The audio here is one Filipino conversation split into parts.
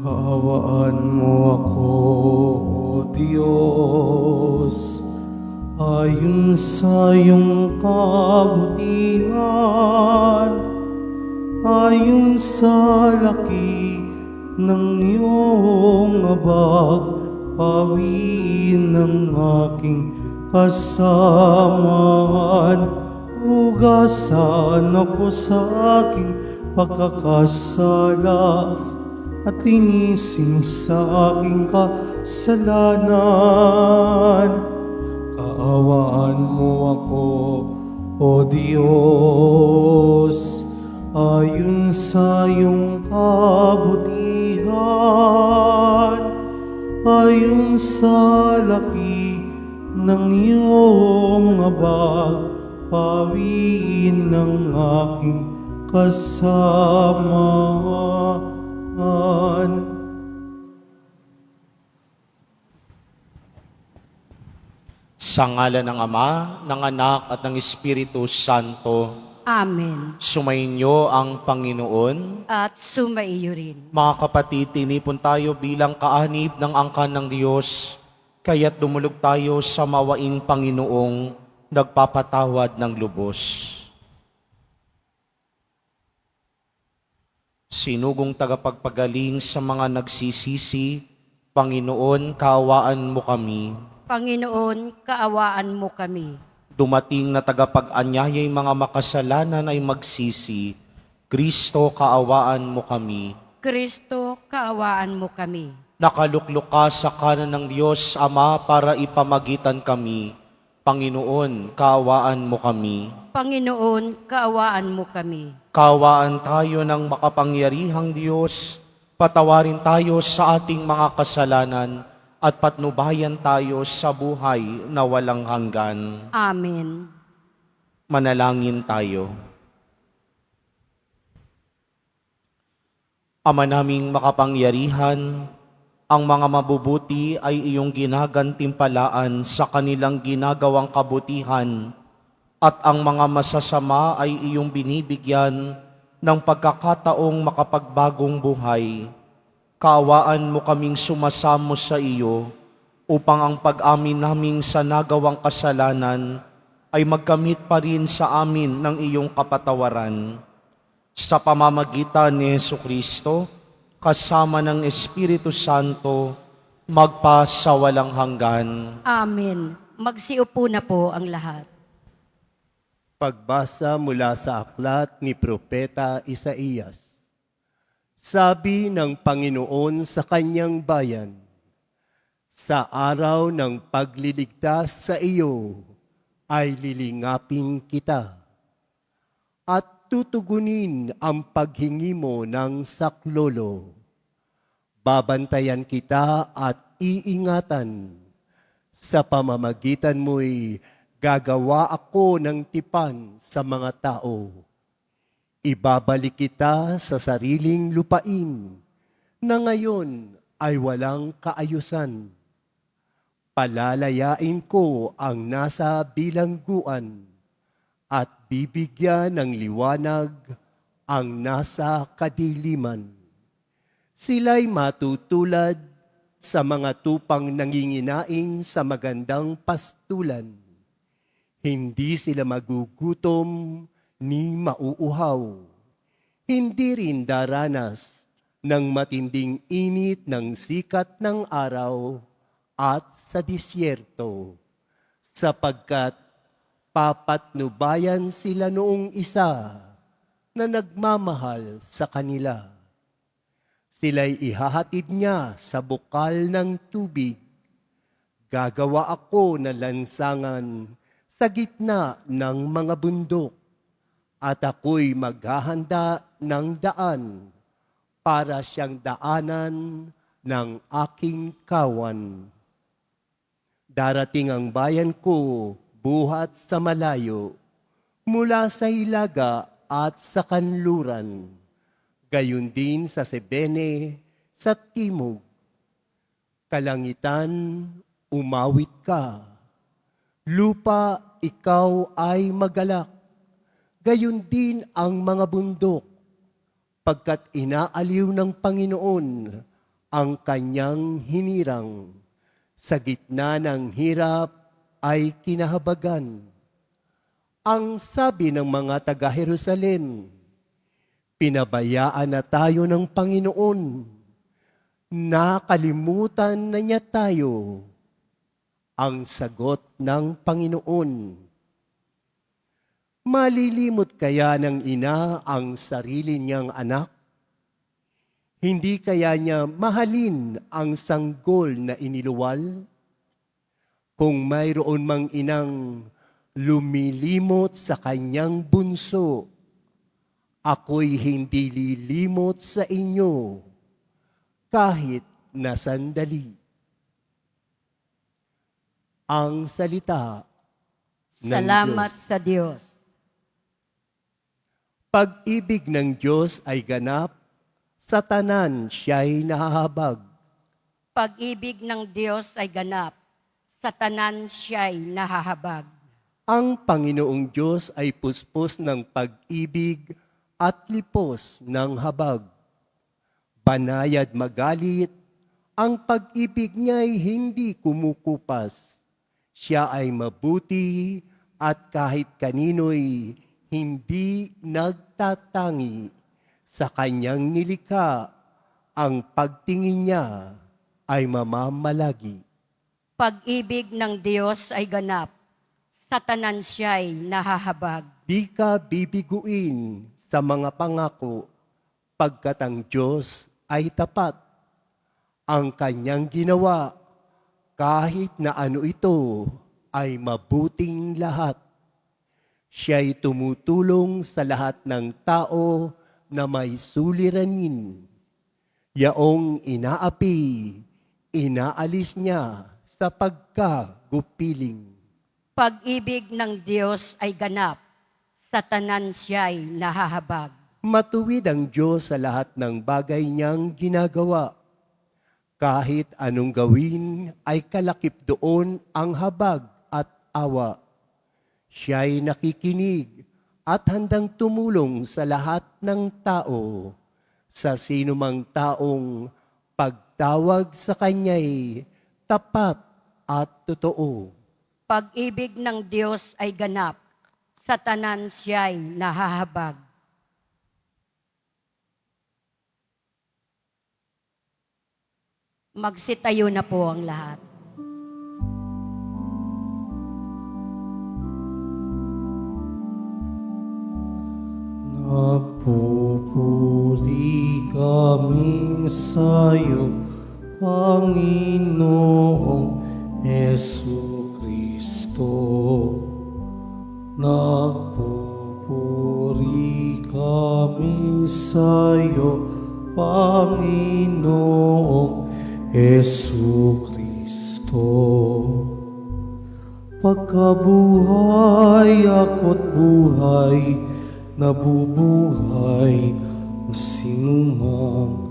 Kaawaan mo ako, O Diyos, ayon sa iyong kabutihan, ayon sa laki ng iyong abag, pawiin ng aking kasamaan. Hugasan ako sa aking pagkakasala at linisin sa aking kasalanan. Kaawaan mo ako, O Diyos, ayon sa iyong kabutihan, ayon sa laki ng iyong abag, pawiin ng aking kasamaan. Sa ngalan ng Ama, ng Anak at ng Espiritu Santo, Amen. sumainyo ang Panginoon. At sumaiyo rin. Mga kapatid, tinipon tayo bilang kaanib ng angkan ng Diyos, kaya't dumulog tayo sa mawaing Panginoong nagpapatawad ng lubos. Sinugong tagapagpagaling sa mga nagsisisi, Panginoon, kaawaan mo kami. Panginoon, kaawaan mo kami. Dumating na tagapag-anyaya'y mga makasalanan ay magsisi, Kristo, kaawaan mo kami. Kristo, kaawaan mo kami. Nakaluklok ka sa kanan ng Diyos Ama para ipamagitan kami. Panginoon, kaawaan mo kami. Panginoon, kaawaan mo kami. Kaawaan tayo ng makapangyarihang Diyos, patawarin tayo sa ating mga kasalanan at patnubayan tayo sa buhay na walang hanggan. Amen. Manalangin tayo. Ama naming makapangyarihan, ang mga mabubuti ay iyong ginagantimpalaan sa kanilang ginagawang kabutihan at ang mga masasama ay iyong binibigyan ng pagkakataong makapagbagong buhay. Kaawaan mo kaming sumasamo sa iyo upang ang pag-amin naming sa nagawang kasalanan ay magkamit pa rin sa amin ng iyong kapatawaran. Sa pamamagitan ni Jesucristo, kasama ng Espiritu Santo, magpa sa walang hanggan. Amen. Magsiupo na po ang lahat. Pagbasa mula sa aklat ni Propeta Isaías. Sabi ng Panginoon sa kanyang bayan, sa araw ng pagliligtas sa iyo ay lilingapin kita at tutugunin ang paghingi mo ng saklolo. Babantayan kita at iingatan. Sa pamamagitan mo'y gagawa ako ng tipan sa mga tao. Ibabalik kita sa sariling lupain na ngayon ay walang kaayusan. Palalayain ko ang nasa bilangguan at bibigyan ng liwanag ang nasa kadiliman. Sila'y matutulad sa mga tupang nanginginaing sa magandang pastulan. Hindi sila magugutom ni mauuhaw. Hindi rin daranas ng matinding init ng sikat ng araw at sa disyerto, sapagkat papatnubayan sila noong isa na nagmamahal sa kanila. Sila'y ihahatid niya sa bukal ng tubig. Gagawa ako ng lansangan sa gitna ng mga bundok, at ako'y maghahanda ng daan para siyang daanan ng aking kawan. Darating ang bayan ko buhat sa malayo, mula sa hilaga at sa kanluran, gayon din sa Sebene, sa timog. Kalangitan, umawit ka. Lupa, ikaw ay magalak. Gayon din ang mga bundok, pagkat inaaliw ng Panginoon ang kanyang hinirang. Sa gitna ng hirap ay kinahabagan. Ang sabi ng mga taga-Jerusalem, pinabayaan na tayo ng Panginoon. Nakalimutan na niya tayo. Ang sagot ng Panginoon, malilimot kaya ng ina ang sarili niyang anak? Hindi kaya niya mahalin ang sanggol na iniluwal? Kung mayroon mang inang lumilimot sa kanyang bunso, ako'y hindi lilimot sa inyo kahit na sandali. Ang salita ng Salamat Diyos. sa Diyos. Pag-ibig ng Diyos ay ganap, sa tanan siya'y nahahabag. Pag-ibig ng Diyos ay ganap, sa tanan siya'y nahahabag. Ang Panginoong Diyos ay puspos ng pag-ibig at lipos ng habag. Banayad magalit, ang pag-ibig niya'y hindi kumukupas. Siya ay mabuti at kahit kanino'y hindi nagtatangi. Sa kanyang nilikha, ang pagtingin niya ay mamamalagi. Pag-ibig ng Diyos ay ganap, sa tanan siya'y nahahabag. Di ka bibiguin sa mga pangako, pagkat ang Diyos ay tapat. Ang kanyang ginawa, kahit na ano ito, ay mabuting lahat. Siya'y tumutulong sa lahat ng tao na may suliranin. Yaong inaapi, inaalis niya sa pagkagupiling. Pag-ibig ng Diyos ay ganap, sa tanan siya'y nahahabag. Matuwid ang Diyos sa lahat ng bagay niyang ginagawa. Kahit anong gawin ay kalakip doon ang habag at awa. Siya'y nakikinig at handang tumulong sa lahat ng tao. Sa sinumang taong pagtawag sa Kanya'y tapat at totoo. Pag-ibig ng Diyos ay ganap, sa tanan siya'y nahahabag. Magsitayo na po ang lahat. Nagpupuri kami sa'yo, Panginoong Jesucristo. Nagpupuri kami sa'yo, Panginoong Jesucristo. Pagkabuhay ako't buhay, nabubuhay ang sinumang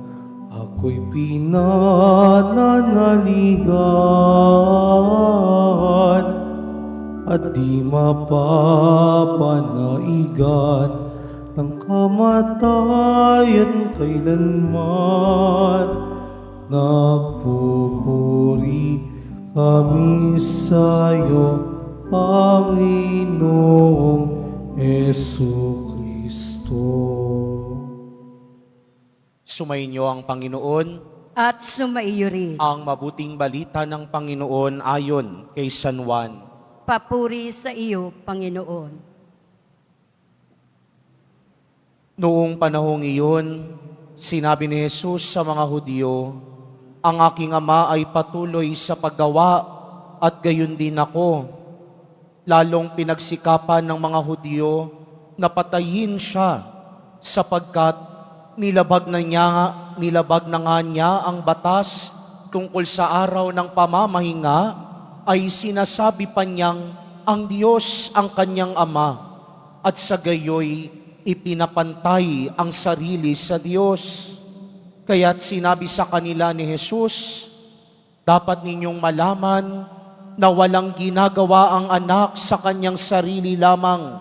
ako'y pinananaligan at di mapapanaigan ng kamatayan kailanman. Nagpupuri kami sa'yo, Panginoong Jesucristo. Sumainyo ang Panginoon, At sumaiyo rin. ang mabuting balita ng Panginoon ayon kay San Juan. Papuri sa iyo, Panginoon. Noong panahong iyon, sinabi ni Jesus sa mga Hudyo, ang aking Ama ay patuloy sa paggawa at gayon din ako. Lalong pinagsikapan ng mga Hudyo na patayin siya sapagkat nilabag na nga niya ang batas tungkol sa araw ng pamamahinga ay sinasabi pa niyang ang Diyos ang kanyang Ama at sa gayoy ipinapantay ang sarili sa Diyos. Kaya't sinabi sa kanila ni Jesus, dapat ninyong malaman na walang ginagawa ang anak sa kanyang sarili lamang.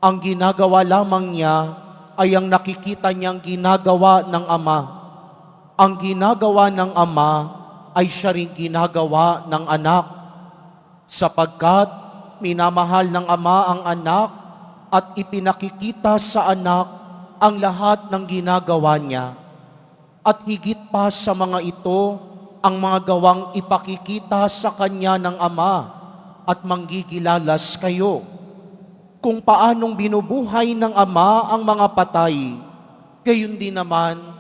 Ang ginagawa lamang niya ay ang nakikita niyang ginagawa ng Ama. Ang ginagawa ng Ama ay siya rin ginagawa ng anak, sapagkat minamahal ng Ama ang anak at ipinakikita sa anak ang lahat ng ginagawa niya. At higit pa sa mga ito, ang mga gawang ipakikita sa kanya ng Ama at manggigilalas kayo. Kung paanong binubuhay ng Ama ang mga patay, gayon din naman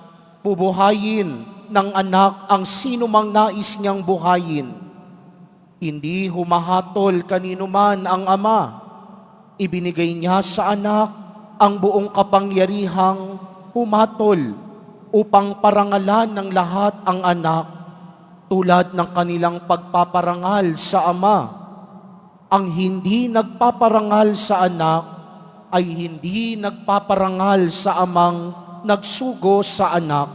bubuhayin ng anak ang sino mang nais niyang buhayin. Hindi humahatol kanino man ang Ama. Ibinigay niya sa anak ang buong kapangyarihang humatol upang parangalan ng lahat ang anak tulad ng kanilang pagpaparangal sa Ama. Ang hindi nagpaparangal sa anak ay hindi nagpaparangal sa amang nagsugo sa anak.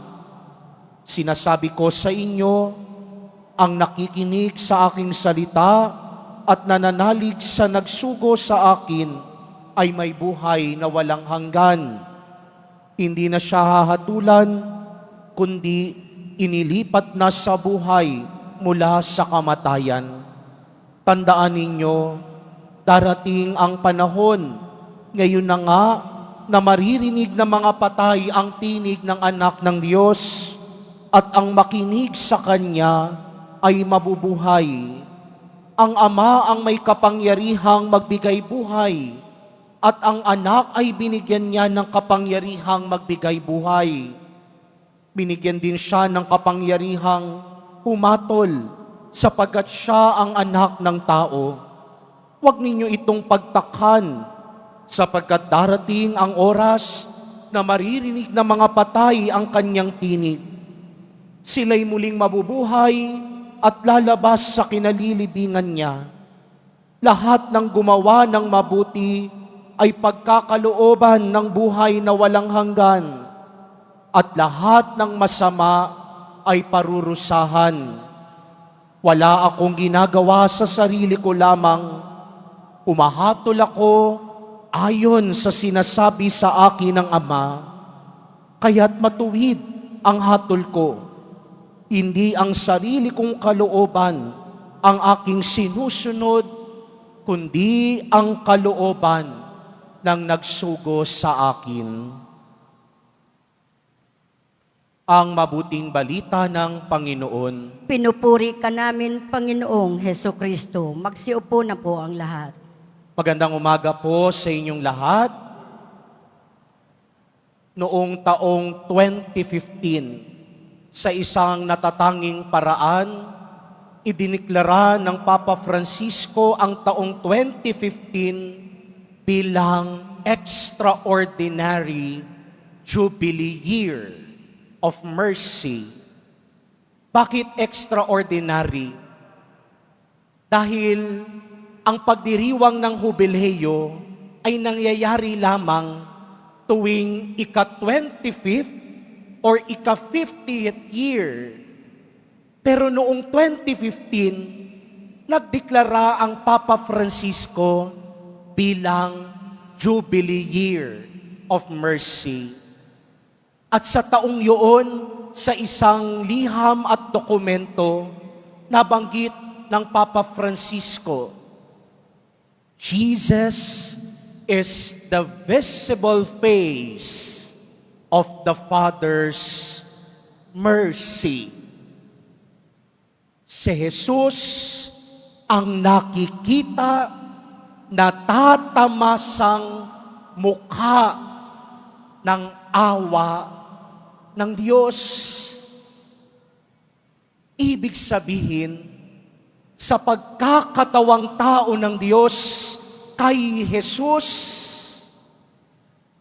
Sinasabi ko sa inyo, ang nakikinig sa aking salita at nananalig sa nagsugo sa akin ay may buhay na walang hanggan. Hindi na siya hahatulan, kundi inilipat na sa buhay mula sa kamatayan. Tandaan ninyo, darating ang panahon, ngayon na nga, na maririnig ng mga patay ang tinig ng anak ng Diyos at ang makinig sa Kanya ay mabubuhay. Ang Ama ang may kapangyarihang magbigay buhay at ang anak ay binigyan niya ng kapangyarihang magbigay buhay. Binigyan din siya ng kapangyarihang humatol sapagkat siya ang anak ng tao. Huwag ninyo itong pagtakhan sapagkat darating ang oras na maririnig ng mga patay ang kanyang tinig. Sila'y muling mabubuhay at lalabas sa kinalilibingan niya. Lahat ng gumawa ng mabuti ay pagkakalooban ng buhay na walang hanggan, at lahat ng masama ay parurusahan. Wala akong ginagawa sa sarili ko lamang. Umahatol ako ayon sa sinasabi sa akin ng Ama. Kaya't matuwid ang hatol ko. Hindi ang sarili kong kalooban ang aking sinusunod, kundi ang kalooban ng nagsugo sa akin. Ang mabuting balita ng Panginoon. Pinupuri ka namin, Panginoong Heso Kristo. Magsiupo na po ang lahat. Magandang umaga po sa inyong lahat. Noong taong 2015, sa isang natatanging paraan, idiniklara ng Papa Francisco ang taong 2015 bilang Extraordinary Jubilee Year of Mercy. Bakit extraordinary? Dahil ang pagdiriwang ng hubileo ay nangyayari lamang tuwing ika-25th or ika-50th year. Pero noong 2015, nagdeklara ang Papa Francisco bilang Jubilee Year of Mercy. At sa taong yun, sa isang liham at dokumento, nabanggit ng Papa Francisco, Jesus is the visible face of the Father's mercy. Si Jesus ang nakikita na tatamasang mukha ng awa ng Diyos. Ibig sabihin, sa pagkakatawang tao ng Diyos kay Jesus,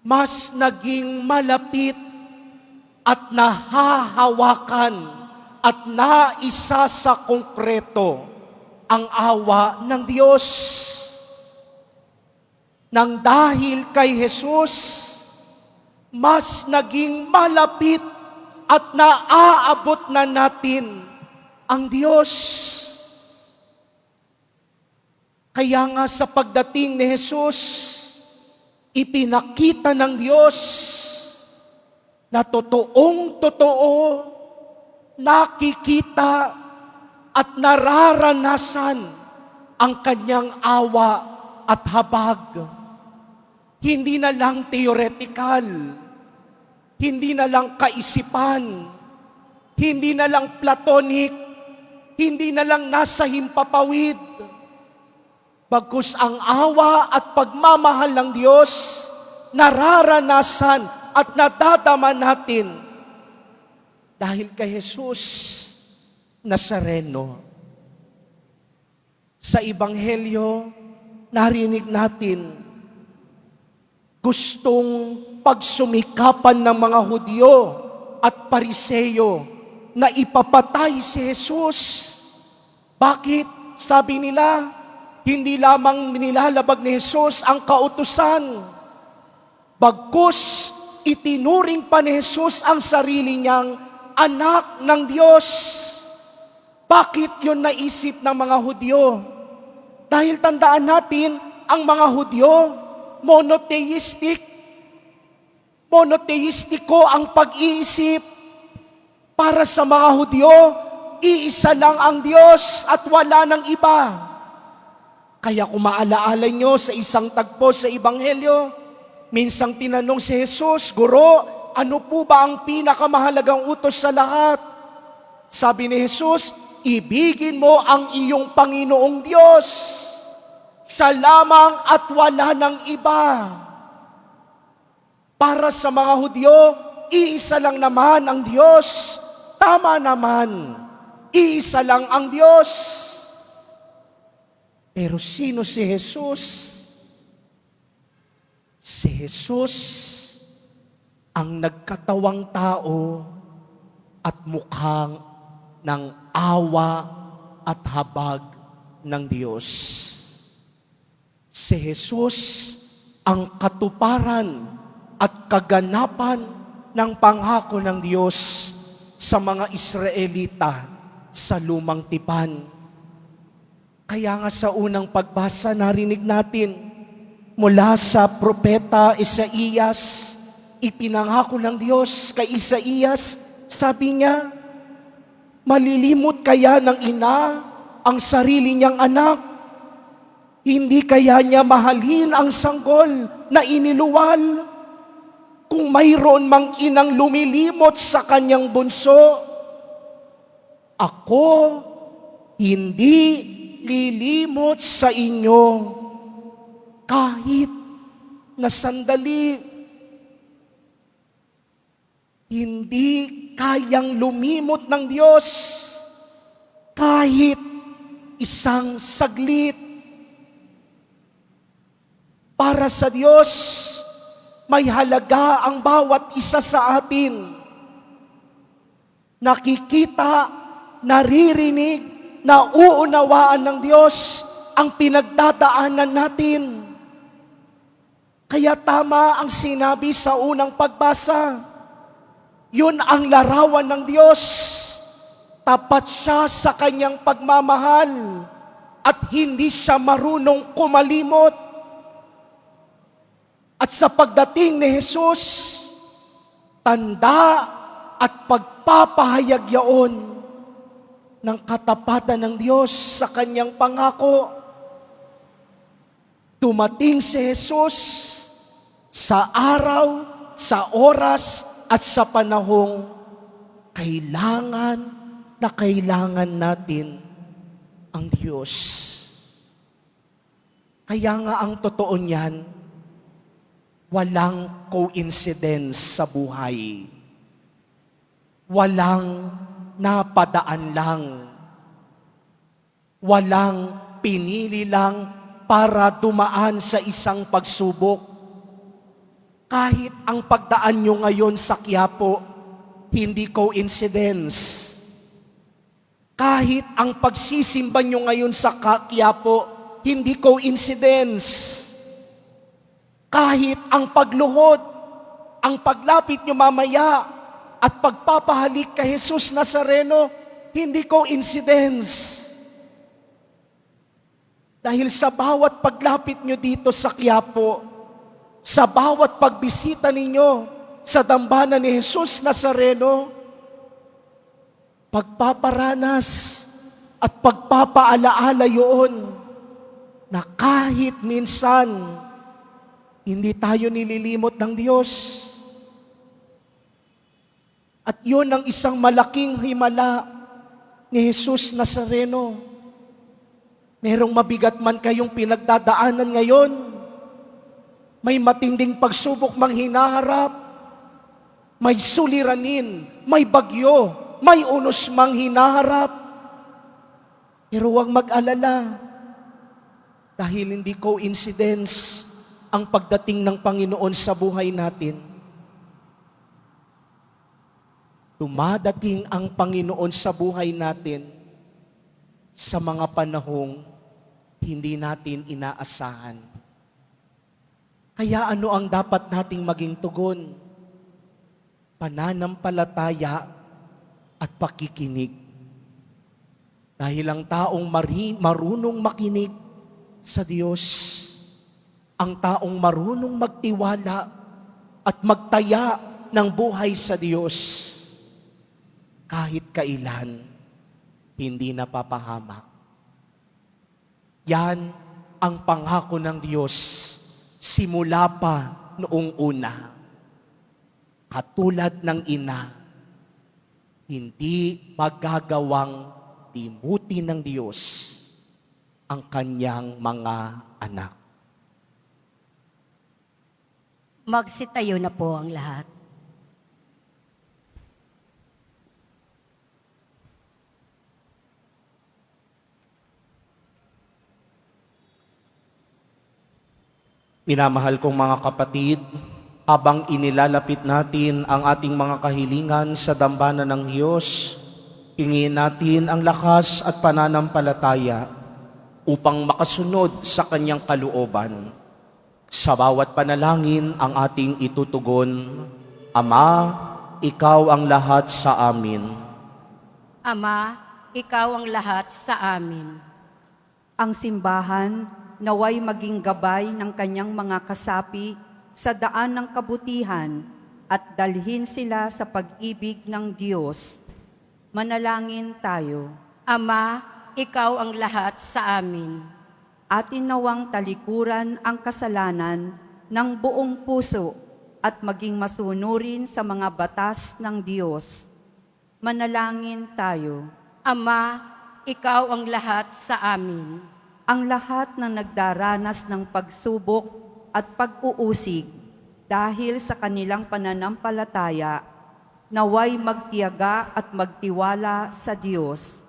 mas naging malapit at nahahawakan at naisa sa konkreto ang awa ng Diyos. Nang dahil kay Jesus, mas naging malapit at naaabot na natin ang Diyos. Kaya nga sa pagdating ni Jesus, ipinakita ng Diyos na totoong-totoo nakikita at nararanasan ang kanyang awa at habag. Hindi na lang theoretical, hindi na lang kaisipan, hindi na lang platonic, hindi na lang nasa himpapawid. Bagkus ang awa at pagmamahal ng Diyos, nararanasan at nadadama natin dahil kay Jesus Nazareno. Sa Ebanghelyo, narinig natin, gustong pagsumikapan ng mga Hudyo at Pariseyo na ipapatay si Jesus. Bakit? Sabi nila, hindi lamang nilalabag ni Jesus ang kautusan, bagkus itinuring pa ni Jesus ang sarili niyang anak ng Diyos. Bakit yun naisip ng mga Hudyo? Dahil tandaan natin, ang mga Hudyo, monoteistiko ang pag-iisip. Para sa mga Hudyo, iisa lang ang Diyos at wala ng iba. Kaya kung maalaala nyo sa isang tagpo sa Ebanghelyo, minsang tinanong si Jesus, Guro, ano po ba ang pinakamahalagang utos sa lahat? Sabi ni Jesus, ibigin mo ang iyong Panginoong Diyos. Siya lamang at wala ng iba. Para sa mga Hudyo, iisa lang naman ang Diyos. Tama naman, iisa lang ang Diyos. Pero sino si Jesus? Si Jesus ang nagkatawang tao at mukhang ng awa at habag ng Diyos. Si Jesus ang katuparan at kaganapan ng pangako ng Diyos sa mga Israelita sa lumang tipan. Kaya nga sa unang pagbasa narinig natin mula sa propeta Isaías, ipinangako ng Diyos kay Isaías, sabi niya, malilimot kaya ng ina ang sarili niyang anak? Hindi kaya niya mahalin ang sanggol na iniluwal? Kung mayroon mang inang lumilimot sa kanyang bunso, ako hindi lilimot sa inyo kahit na sandali. Hindi kayang lumimot ng Diyos kahit isang saglit. Para sa Diyos, may halaga ang bawat isa sa atin. Nakikita, naririnig, nauunawaan ng Diyos ang pinagdadaanan natin. Kaya tama ang sinabi sa unang pagbasa. Yun ang larawan ng Diyos. Tapat siya sa kanyang pagmamahal at hindi siya marunong kumalimot. At sa pagdating ni Jesus, tanda at pagpapahayag yaon ng katapatan ng Diyos sa kanyang pangako. Dumating si Jesus sa araw, sa oras, at sa panahong kailangan natin ang Diyos. Kaya nga ang totoo niyan, walang coincidence sa buhay. Walang napadaan lang. Walang pinili lang para dumaan sa isang pagsubok. Kahit ang pagdaan nyo ngayon sa Quiapo, hindi coincidence. Kahit ang pagsisimba nyo ngayon sa Quiapo, hindi coincidence. Kahit ang pagluhod, ang paglapit nyo mamaya, at pagpapahalik kay Jesus Nazareno, hindi coincidence. Dahil sa bawat paglapit nyo dito sa Quiapo, sa bawat pagbisita ninyo sa dambana ni Jesus Nazareno, pagpaparanas at pagpapaalaala yun na kahit minsan hindi tayo nililimot ng Diyos. At yun ang isang malaking himala ni Jesus Nazareno. Merong mabigat man kayong pinagdadaanan ngayon, may matinding pagsubok mang hinaharap, may suliranin, may bagyo, may unos mang hinaharap, pero huwag mag-alala dahil hindi coincidence ang pagdating ng Panginoon sa buhay natin. Dumadating ang Panginoon sa buhay natin sa mga panahong hindi natin inaasahan. Kaya ano ang dapat nating maging tugon? Pananampalataya at pakikinig. Dahil ang taong marunong makinig sa Diyos, ang taong marunong magtiwala at magtaya ng buhay sa Diyos, kahit kailan, hindi napapahamak. Yan ang pangako ng Diyos simula pa noong una. Katulad ng ina, hindi magagawang limutin ng Diyos ang kanyang mga anak. Magsitayo na po ang lahat. Minamahal kong mga kapatid, habang inilalapit natin ang ating mga kahilingan sa dambana ng Diyos, hingin natin ang lakas at pananampalataya upang makasunod sa kanyang kalooban. Sa bawat panalangin ang ating itutugon, Ama, ikaw ang lahat sa amin. Ama, ikaw ang lahat sa amin. Ang simbahan naway maging gabay ng kanyang mga kasapi sa daan ng kabutihan at dalhin sila sa pag-ibig ng Diyos. Manalangin tayo. Ama, ikaw ang lahat sa amin. Atin nawang talikuran ang kasalanan ng buong puso at maging masunurin sa mga batas ng Diyos. Manalangin tayo. Ama, ikaw ang lahat sa amin. Ang lahat ng nagdaranas ng pagsubok at pag-uusig dahil sa kanilang pananampalataya, naway magtiyaga at magtiwala sa Diyos.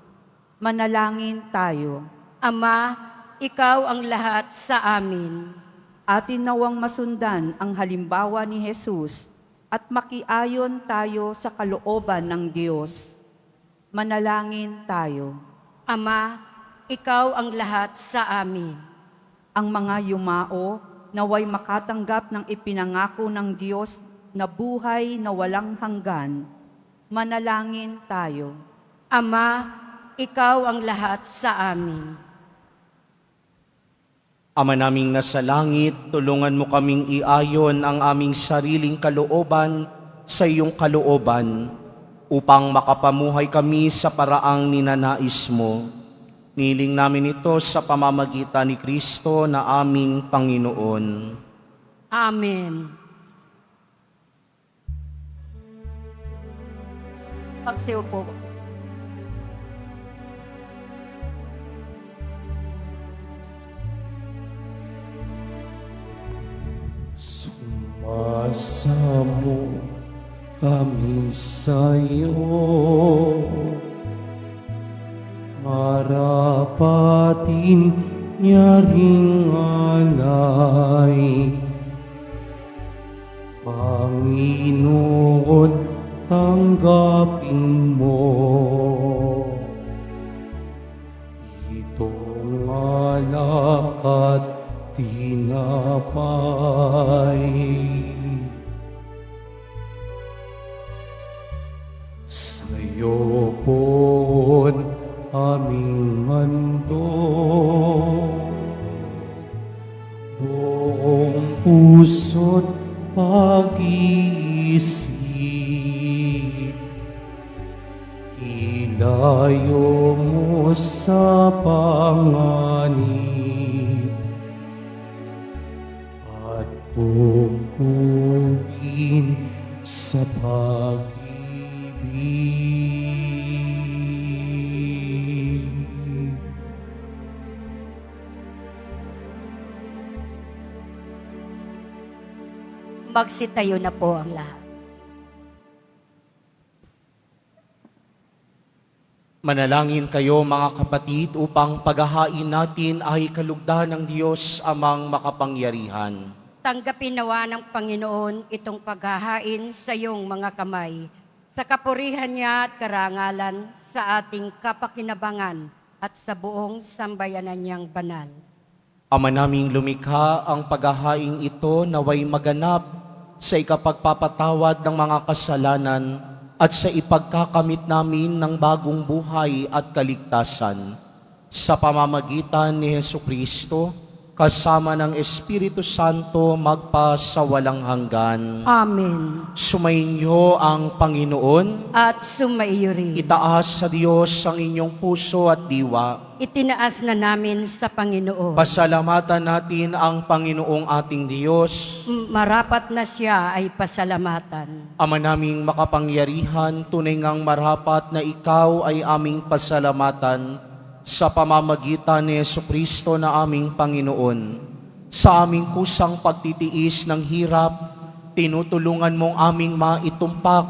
Manalangin tayo. Ama, ikaw ang lahat sa amin. Atin nawang masundan ang halimbawa ni Jesus at makiayon tayo sa kalooban ng Diyos. Manalangin tayo. Ama, ikaw ang lahat sa amin. Ang mga yumao naway makatanggap ng ipinangako ng Diyos na buhay na walang hanggan. Manalangin tayo. Ama, ikaw ang lahat sa amin. Ama naming nasa langit, tulungan mo kaming iayon ang aming sariling kalooban sa iyong kalooban upang makapamuhay kami sa paraang ninanais mo. Niling namin ito sa pamamagitan ni Kristo na aming Panginoon. Amen. Pagsiupo. Sumasamo kami sa iyo, marapatin yaring alay. Panginoon, tanggapin mo itong alak at tinapay. Sa'yo po'n aming handog, buong puso't pag-iisip, Dayo mo sa panganib at pupugin sa pag-ibig. Magsitayo na po ang lahat. Manalangin kayo mga kapatid upang paghahain natin ay kalugdan ng Diyos amang makapangyarihan. Tanggapin nawa ng Panginoon itong paghahain sa iyong mga kamay, sa kapurihan niya at karangalan, sa ating kapakinabangan at sa buong sambayanan niyang banal. Ama naming lumikha, ang paghahain ito naway maganap sa ikapagpapatawad ng mga kasalanan at sa ipagkakamit namin ng bagong buhay at kaligtasan. Sa pamamagitan ni Jesucristo, kasama ng Espiritu Santo magpa sa walang hanggan. Amen. Sumainyo ang Panginoon. At sumaiyo rin. Itaas sa Diyos ang inyong puso at diwa. Itinaas na namin sa Panginoon. Pasalamatan natin ang Panginoong ating Diyos. Marapat na siya ay pasalamatan. Ama naming makapangyarihan, tunay ngang marapat na ikaw ay aming pasalamatan sa pamamagitan ni Jesucristo na aming Panginoon. Sa aming kusang pagtitiis ng hirap, tinutulungan mong aming maitumpak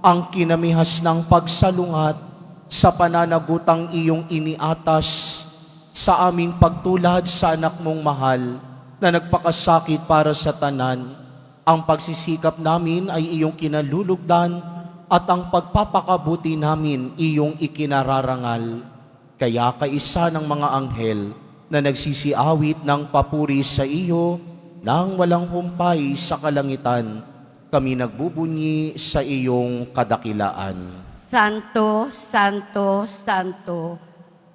ang kinamihas ng pagsalungat sa pananagutang iyong iniatas sa aming pagtulad sa anak mong mahal na nagpakasakit para sa tanan. Ang pagsisikap namin ay iyong kinalulugdan at ang pagpapakabuti namin iyong ikinararangal. Kaya kaisa ng mga anghel na nagsisiawit ng papuri sa iyo nang walang humpay sa kalangitan, kami nagbubunyi sa iyong kadakilaan. Santo, Santo, Santo,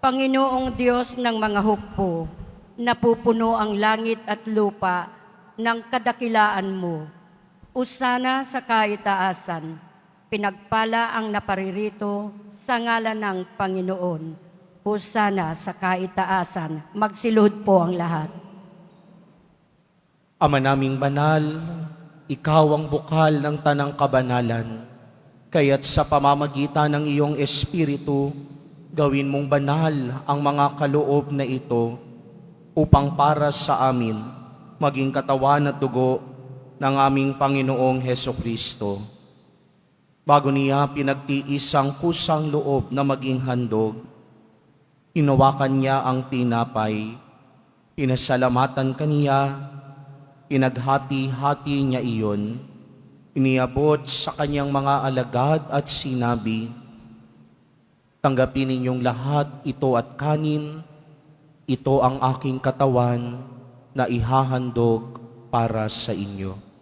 Panginoong Diyos ng mga hukbo, napupuno ang langit at lupa ng kadakilaan mo. Usana sa kaitaasan, pinagpala ang naparirito sa ngalan ng Panginoon. Hosana sa kaitaasan, magsilud po ang lahat. Ama naming banal, ikaw ang bukal ng tanang kabanalan. Kaya't sa pamamagitan ng iyong Espiritu, gawin mong banal ang mga kaloob na ito upang para sa amin maging katawan at dugo ng aming Panginoong Hesukristo. Bago niya pinagtiis ang kusang loob na maging handog, hinawakan niya ang tinapay, pinasalamatan kaniya, pinaghati-hati niya iyon, iniabot sa kanyang mga alagad at sinabi, "Tanggapin ninyong lahat ito at kanin, ito ang aking katawan na ihahandog para sa inyo."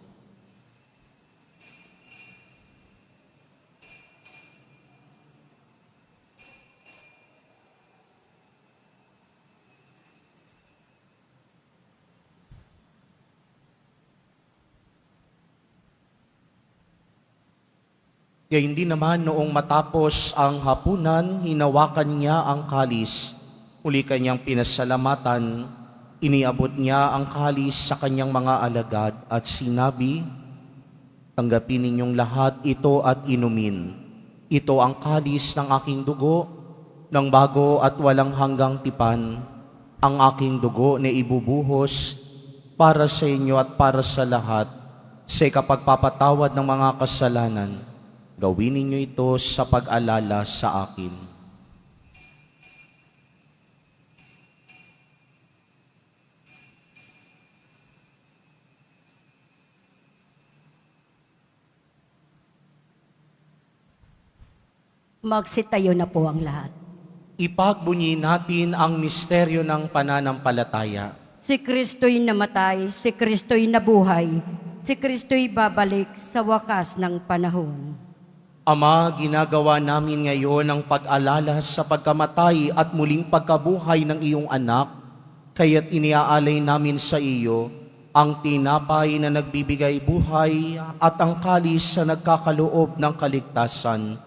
Gayun din naman noong matapos ang hapunan, hinawakan niya ang kalis. Muli kanyang pinasalamatan, iniabot niya ang kalis sa kanyang mga alagad at sinabi, "Tanggapin ninyong lahat ito at inumin. Ito ang kalis ng aking dugo, ng bago at walang hanggang tipan. Ang aking dugo na ibubuhos para sa inyo at para sa lahat sa ikapagpapatawad ng mga kasalanan. Gawin ninyo ito sa pag-alala sa akin." Magsitayo na po ang lahat. Ipagbunyi natin ang misteryo ng pananampalataya. Si Kristo'y namatay, si Kristo'y nabuhay, si Kristo'y babalik sa wakas ng panahon. Ama, ginagawa namin ngayon ang pag-alala sa pagkamatay at muling pagkabuhay ng iyong anak, kaya't iniaalay namin sa iyo ang tinapay na nagbibigay buhay at ang kalis na nagkakaloob ng kaligtasan.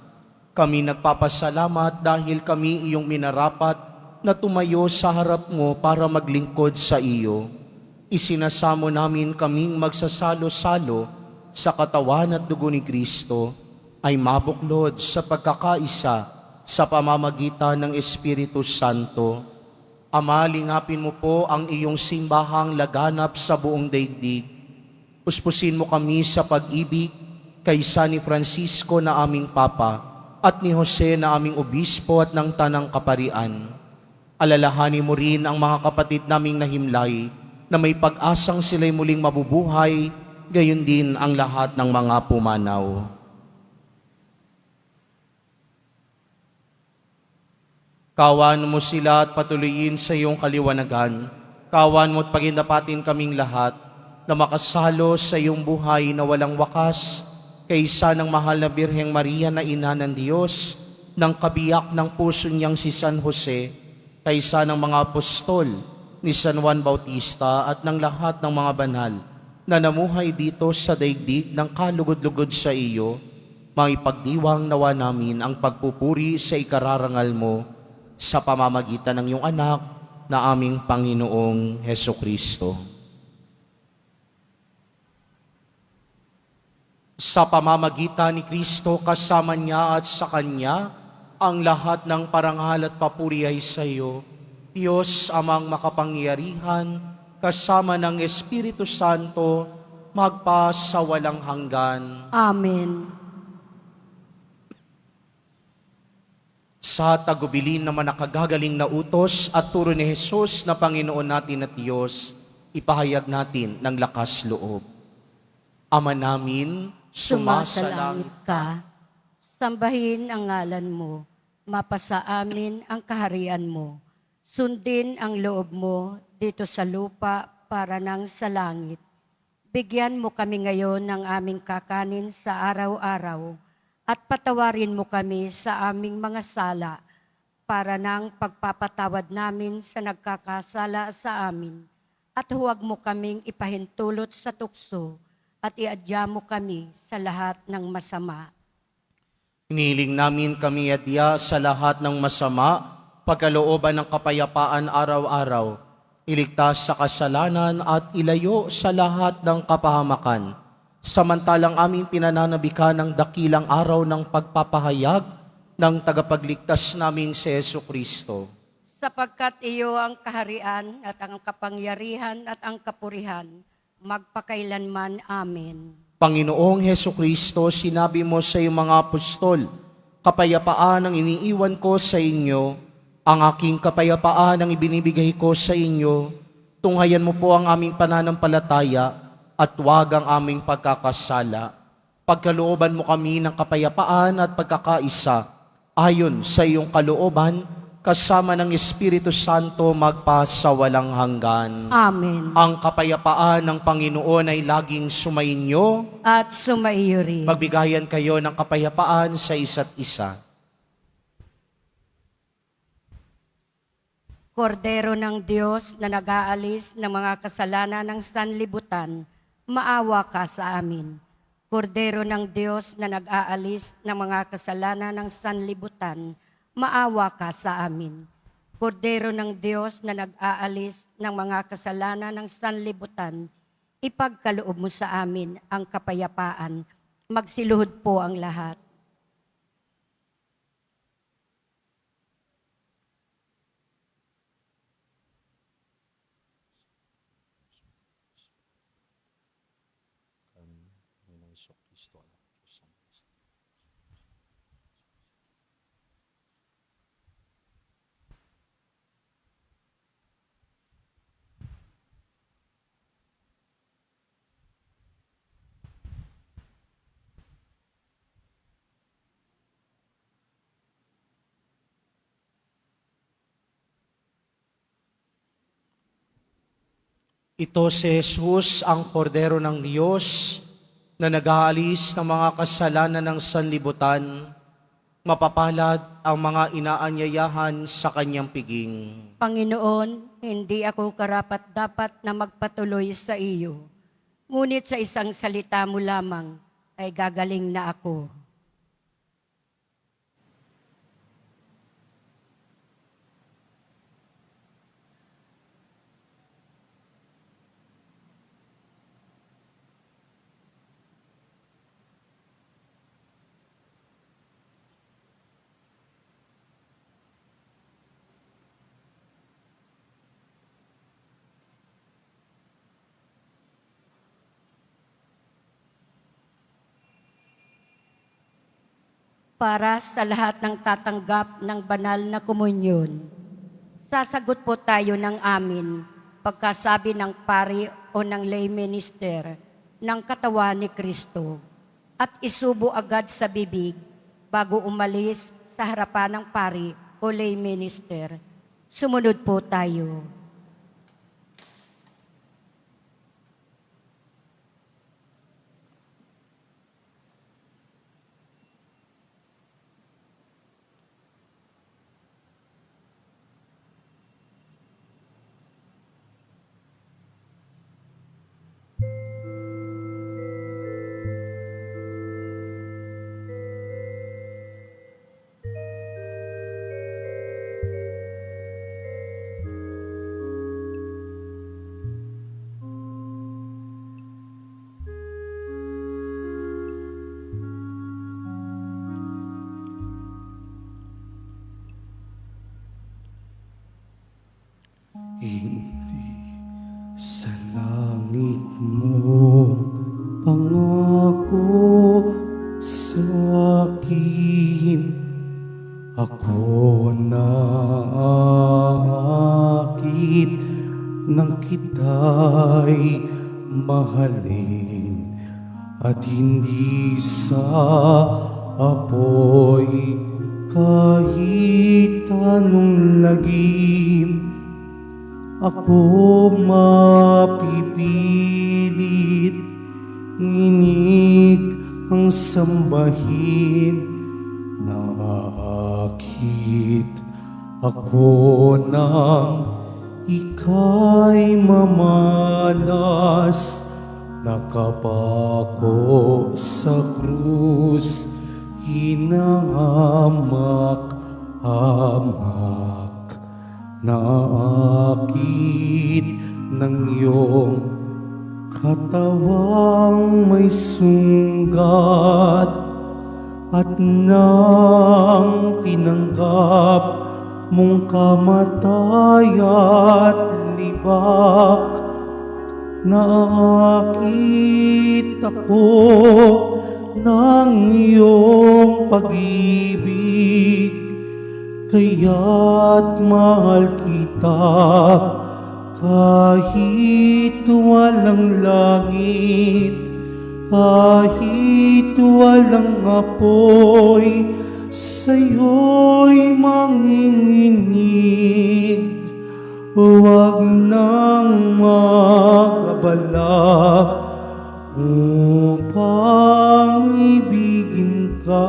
Kami nagpapasalamat dahil kami iyong minarapat na tumayo sa harap mo para maglingkod sa iyo. Isinasamo namin kaming magsasalo-salo sa katawan at dugo ni Kristo ay mabuklod sa pagkakaisa sa pamamagitan ng Espiritu Santo. Ama, lingapin mo po ang iyong simbahang laganap sa buong daigdig. Puspusin mo kami sa pag-ibig kay San Francisco na aming Papa at ni Jose na aming Obispo at ng Tanang Kaparian. Alalahanin mo rin ang mga kapatid naming nahimlay na may pag-asang sila'y muling mabubuhay, gayon din ang lahat ng mga pumanaw. Kawan mo sila at patuloyin sa iyong kaliwanagan. Kawan mo at pagindapatin kaming lahat na makasalo sa iyong buhay na walang wakas, kaysa ng mahal na Birheng Maria na ina ng Diyos, ng kabiyak ng puso niyang si San Jose, kaysa ng mga apostol ni San Juan Bautista at ng lahat ng mga banal na namuhay dito sa daigdig ng kalugod-lugod sa iyo, maipagdiwang nawa namin ang pagpupuri sa ikararangal mo sa pamamagitan ng iyong anak na aming Panginoong Hesukristo. Sa pamamagitan ni Kristo, kasama niya at sa Kanya, ang lahat ng parangal at papuri ay sa iyo, Diyos amang makapangyarihan, kasama ng Espiritu Santo, magpa sa walang hanggan. Amen. Sa tagubilin naman nakagagaling na utos at turo ni Jesus na Panginoon natin at Diyos, ipahayag natin ng lakas loob. Ama namin, Sumasalangit ka, sambahin ang ngalan mo, mapasa amin ang kaharian mo, sundin ang loob mo dito sa lupa para nang sa langit. Bigyan mo kami ngayon ng aming kakanin sa araw-araw at patawarin mo kami sa aming mga sala para nang pagpapatawad namin sa nagkakasala sa amin. At huwag mo kaming ipahintulot sa tukso at iadya mo kami sa lahat ng masama. hiniling namin kami adya sa lahat ng masama, pagkalooban ng kapayapaan araw-araw, iligtas sa kasalanan at ilayo sa lahat ng kapahamakan. Samantalang aming pinananabikan ng dakilang araw ng pagpapahayag ng tagapagligtas naming si Jesucristo. Sapagkat iyo ang kaharian at ang kapangyarihan at ang kapurihan, magpakailanman. Amen. Panginoong Hesukristo, sinabi mo sa iyong mga apostol, kapayapaan ang iniiwan ko sa inyo, ang aking kapayapaan ang ibinibigay ko sa inyo. Tunghayan mo po ang aming pananampalataya at huwag ang aming pagkakasala. Pagkalooban mo kami ng kapayapaan at pagkakaisa, ayon sa iyong kalooban, kasama ng Espiritu Santo magpa sa walang hanggan. Amen. Ang kapayapaan ng Panginoon ay laging sumainyo. At sumaiyo rin. Magbigayan kayo ng kapayapaan sa isa't isa. Kordero ng Diyos na nag-aalis ng mga kasalanan ng sanlibutan, maawa ka sa amin. Kordero ng Diyos na nag-aalis ng mga kasalanan ng sanlibutan, maawa ka sa amin. Kordero ng Diyos na nag-aalis ng mga kasalanan ng sanlibutan, ipagkaloob mo sa amin ang kapayapaan. Magsiluhod po ang lahat. Ito si Jesus, ang Kordero ng Diyos, na nag-aalis ng mga kasalanan ng sanlibutan. Mapapalad ang mga inaanyayahan sa kanyang piging. Panginoon, hindi ako karapat-dapat na magpatuloy sa iyo. Ngunit sa isang salita mo lamang ay gagaling na ako. para sa lahat ng tatanggap ng banal na komunyon. Sasagot po tayo ng amin pagkasabi ng pari o ng lay minister ng katawan ni Kristo at isubo agad sa bibig bago umalis sa harapan ng pari o lay minister. Sumunod po tayo. Hindi sa langit mo pangako sa akin, ako naakit nang kita'y mahalin at hindi sa apoy kahit anong lagim. Ako mapipilit, nginig ang sambahin. Naakit ako nang ika'y mamalas, nakapako sa krus, hinahamak-hamak. Naakit ng iyong katawang may sunggat at nang tinanggap mong kamatay at libak. Naakit ako ng iyong pag-ibig, kaya't mahal kita kahit walang langit, kahit walang apoy, sa'yo'y manginginig. Huwag nang mag-abala upang ibigin ka.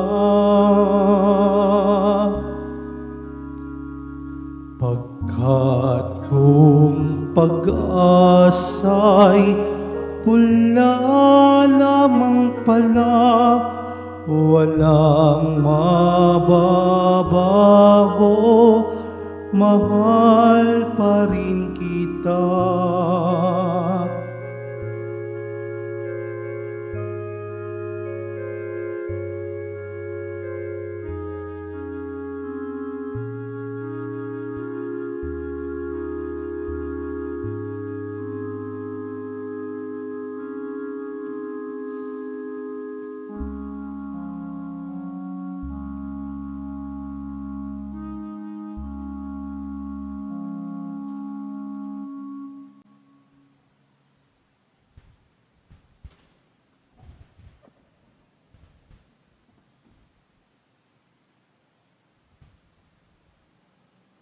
Pagkat kung pag-asa'y pula lamang pala, walang mababago, mahal pa rin kita.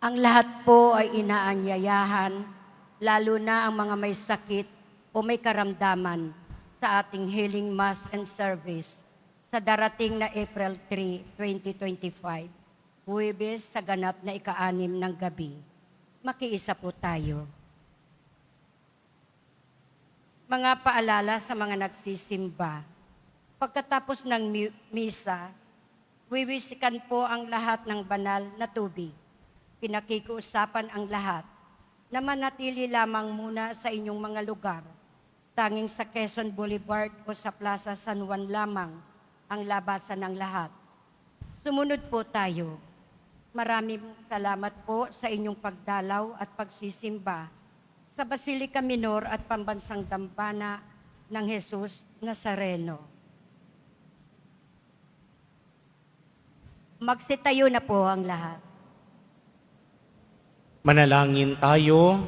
Ang lahat po ay inaanyayahan, lalo na ang mga may sakit o may karamdaman sa ating Healing Mass and Service sa darating na April 3, 2025, Huwebes sa ganap na ika-6 ng gabi. Makiisa po tayo. Mga paalala sa mga nagsisimba. Pagkatapos ng misa, wiwisikan po ang lahat ng banal na tubig. Pinakikiusapan ang lahat na manatili lamang muna sa inyong mga lugar. Tanging sa Quezon Boulevard o sa Plaza San Juan lamang ang labasan ng lahat. Sumunod po tayo. Maraming salamat po sa inyong pagdalaw at pagsisimba sa Basilica Minor at Pambansang Dambana ng Jesus Nazareno. Magsitayo na po ang lahat. Manalangin tayo.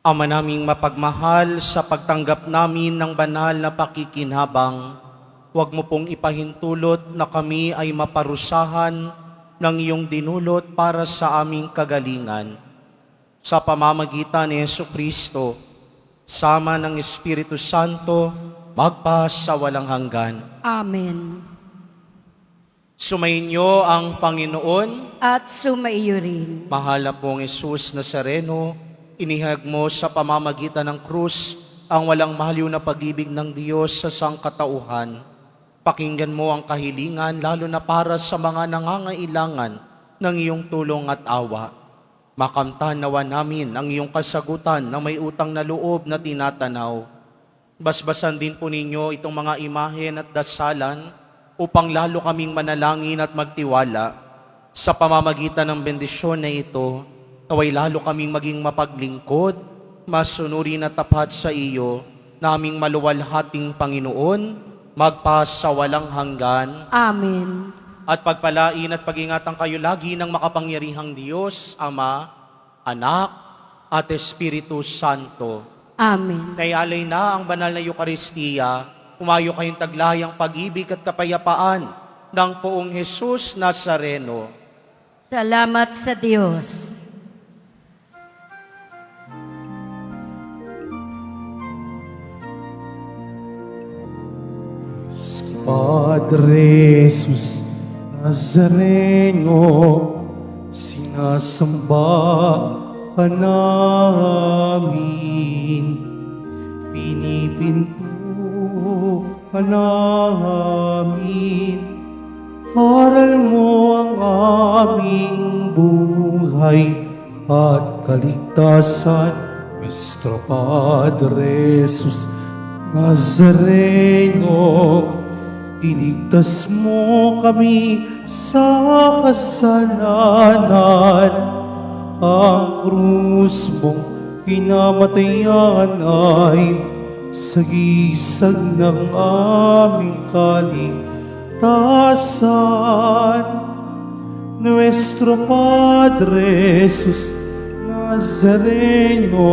Ama naming mapagmahal, sa pagtanggap namin ng banal na pakikinhabang, huwag mo pong ipahintulot na kami ay maparusahan ng iyong dinulot para sa aming kagalingan. Sa pamamagitan ni Jesucristo, sama ng Espiritu Santo, magpa sa walang hanggan. Amen. Sumainyo ang Panginoon. At sumaiyo rin. Mahal na pong Jesus Nazareno, inihag mo sa pamamagitan ng krus ang walang mahaliw na pag-ibig ng Diyos sa sangkatauhan. Pakinggan mo ang kahilingan lalo na para sa mga nangangailangan ng iyong tulong at awa. Makamtan nawa namin ang iyong kasagutan na may utang na loob na tinatanaw. Basbasan din po ninyo itong mga imahen at dasalan upang lalo kaming manalangin at magtiwala. Sa pamamagitan ng bendisyon na ito, naway lalo kaming maging mapaglingkod, masunurin at tapat sa iyo, naming maluwalhating Panginoon, magpas sa walang hanggan. Amen. At pagpalain at pag-ingatan kayo lagi ng makapangyarihang Diyos, Ama, Anak, at Espiritu Santo. Amen. Naialay na ang banal na Eukaristiya, umayo kayong taglayang pag-ibig at kapayapaan ng poong Jesus Nazareno. Salamat sa Diyos. Padre Jesus Nazareno, sinasamba ka namin, pinipinto ka namin, aral mo ang aming buhay at kaligtasan, Nuestro Padre Jesus Nazareno, iligtas mo kami sa kasalanan. Ang krus mong pinamatayan ay sagisag ng aming kaligtasan. Nuestro Padre Jesus Nazareno,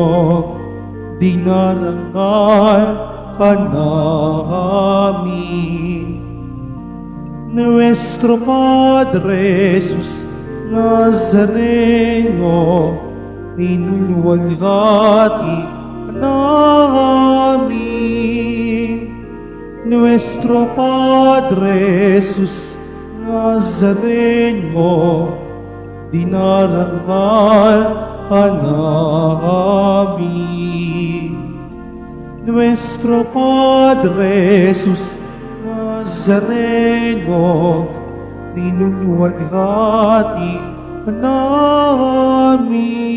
dinarangal ka namin. Nuestro Padre Jesus Nazareno, ninulwalhati ka namin. Nuestro Padre Jesus Nazareno, dinarangal ka namin. Nuestro Padre Jesus Nazareno, ninulwalhati ka namin.